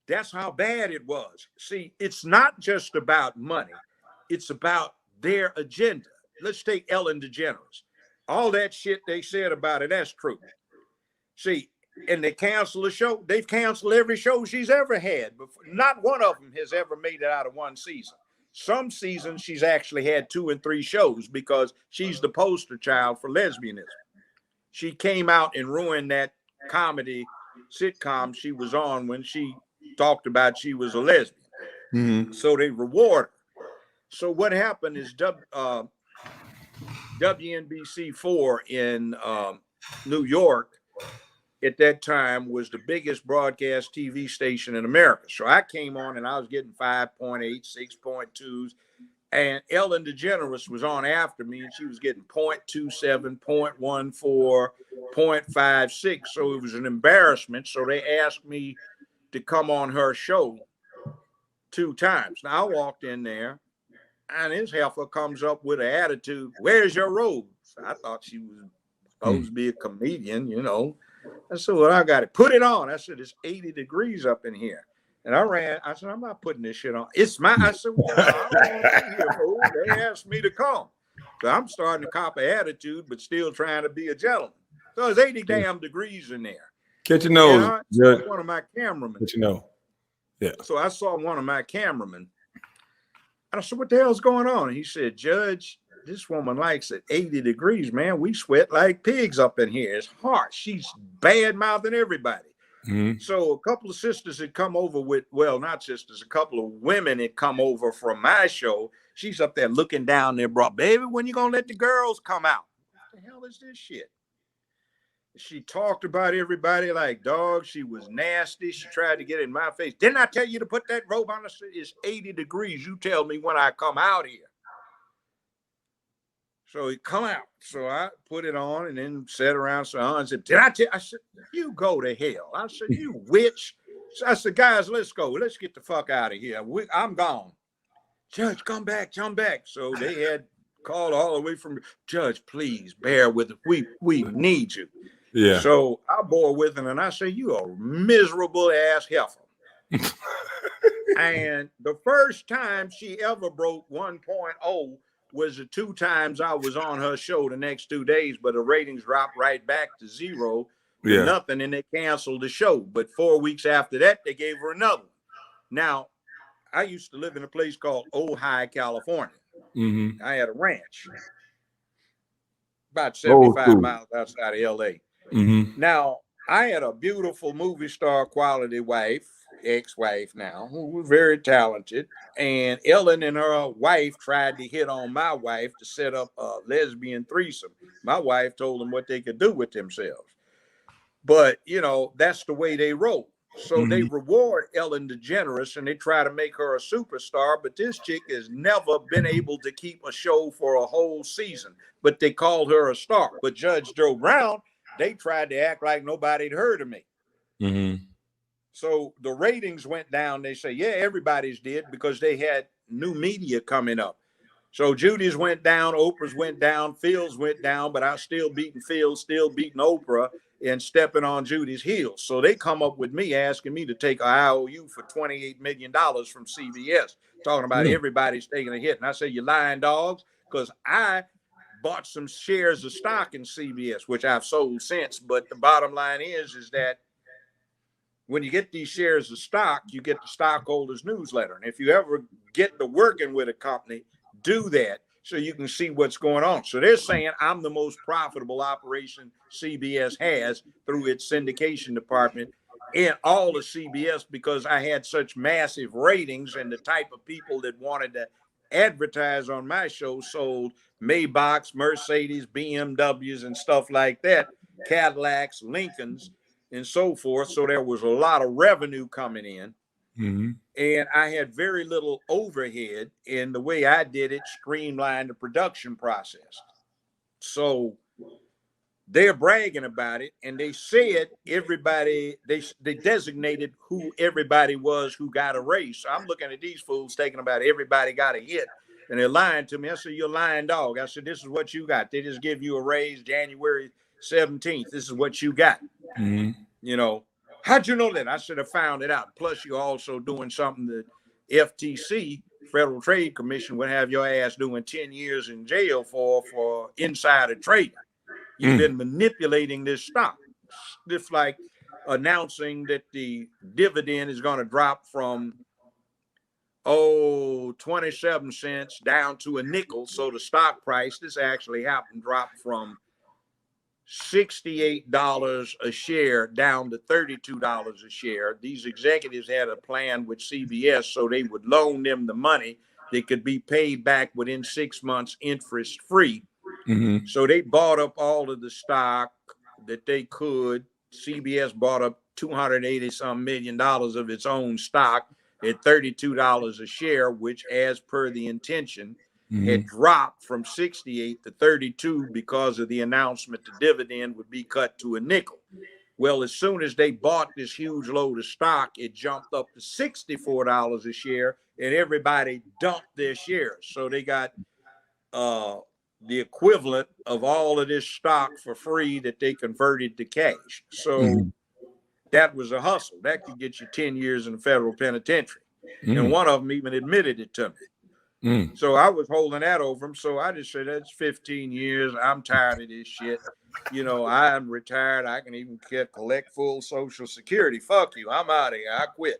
That's how bad it was. See, it's not just about money. It's about their agenda. Let's take Ellen DeGeneres. All that shit they said about it, that's true. See, and they cancel the show. They've canceled every show she's ever had. Before. Not one of them has ever made it out of one season. Some seasons she's actually had 2 and 3 shows because she's the poster child for lesbianism. She came out and ruined that comedy sitcom she was on when she talked about she was a lesbian. Mm-hmm. So they reward her. So what happened is WNBC4 in New York at that time was the biggest broadcast TV station in America. So I came on and I was getting 5.8, 6.2s. And Ellen DeGeneres was on after me and she was getting 0.27, 0.14, 0.56. So it was an embarrassment. So they asked me to come on her show 2 times. Now I walked in there and this heifer comes up with an attitude, "Where's your robes?" I thought she was supposed to be a comedian, you know. I said, "Well, I got it. Put it on." I said, "It's 80 degrees up in here." And I said, "I'm not putting this shit on. It's my," I said, "Well, I don't want to be here, fool. They asked me to come." So I'm starting to cop an attitude, but still trying to be a gentleman. So it's 80 damn degrees in there. Catch your nose. One of my cameramen. But you know. Yeah. So I saw one of my cameramen. And I said, "What the hell's going on?" And he said, "Judge, this woman likes it 80 degrees, man. We sweat like pigs up in here. It's hot. She's bad-mouthing everybody." Mm-hmm. So a couple of sisters had come over with, well, not sisters, a couple of women had come over from my show. She's up there looking down there, bro. "Baby, when you gonna let the girls come out?" What the hell is this shit? She talked about everybody like dogs. She was nasty. She tried to get in my face. "Didn't I tell you to put that robe on?" I said, "It's 80 degrees. You tell me when I come out here." So he come out. So I put it on and then sat around and said, "Did I tell?" I said, "You go to hell." I said, "You witch." So I said, "Guys, let's go. Let's get the fuck out of here. I'm gone." "Judge, come back, come back." So they had called all the way from, "Judge, please bear with us. We need you." Yeah. So I bore with him and I say, "You a miserable ass heifer." And the first time she ever broke 1.0 was the 2 times I was on her show the next 2 days, but the ratings dropped right back to 0, nothing, and they canceled the show. But 4 weeks after that, they gave her another one. Now, I used to live in a place called Ojai, California. Mm-hmm. I had a ranch about 75 miles outside of LA. Mm-hmm. Now, I had a beautiful movie star quality wife, ex-wife now, who was very talented. And Ellen and her wife tried to hit on my wife to set up a lesbian threesome. My wife told them what they could do with themselves. But, you know, that's the way they roll. So they reward Ellen DeGeneres and they try to make her a superstar. But this chick has never been able to keep a show for a whole season. But they called her a star. But Judge Joe Brown, they tried to act like nobody'd heard of me. Mm-hmm. So the ratings went down. They say, yeah, everybody's did because they had new media coming up. So Judy's went down, Oprah's went down, Phil's went down, but I was still beating Phil, still beating Oprah and stepping on Judy's heels. So they come up with me asking me to take an IOU for $28 million from CBS, talking about everybody's taking a hit. And I say, "You lying dogs," because I bought some shares of stock in CBS, which I've sold since. But the bottom line is that when you get these shares of stock, you get the stockholders newsletter. And if you ever get to working with a company, do that so you can see what's going on. So they're saying I'm the most profitable operation CBS has through its syndication department in all of CBS because I had such massive ratings and the type of people that wanted to advertise on my show sold Maybachs, Mercedes, BMWs, and stuff like that, Cadillacs, Lincolns, and so forth. So there was a lot of revenue coming in. Mm-hmm. And I had very little overhead, and the way I did it streamlined the production process. So they're bragging about it, and they said everybody, they designated who everybody was who got a raise. So I'm looking at these fools taking about everybody got a hit, and they're lying to me. I said, "You're a lying dog." I said, "This is what you got. They just give you a raise January 17th. This is what you got." Mm-hmm. You know, How'd you know that? I should have found it out. Plus, you're also doing something that FTC, Federal Trade Commission, would have your ass doing 10 years in jail for insider trading. You've been manipulating this stock. Just like announcing that the dividend is going to drop from 27 cents down to a nickel. So the stock price, this actually happened, dropped from $68 a share down to $32 a share. These executives had a plan with CBS so they would loan them the money that could be paid back within 6 months interest free. So they bought up all of the stock that they could. CBS bought up $280-some million of its own stock at $32 a share, which, as per the intention, had dropped from 68 to 32 because of the announcement the dividend would be cut to a nickel. Well, as soon as they bought this huge load of stock, it jumped up to $64 a share, and everybody dumped their shares. So they got the equivalent of all of this stock for free that they converted to cash. So that was a hustle. That could get you 10 years in the federal penitentiary. And one of them even admitted it to me. So I was holding that over him. So I just said, that's 15 years. I'm tired of this shit. You know, I'm retired. I can even collect full Social Security. Fuck you. I'm out of here. I quit.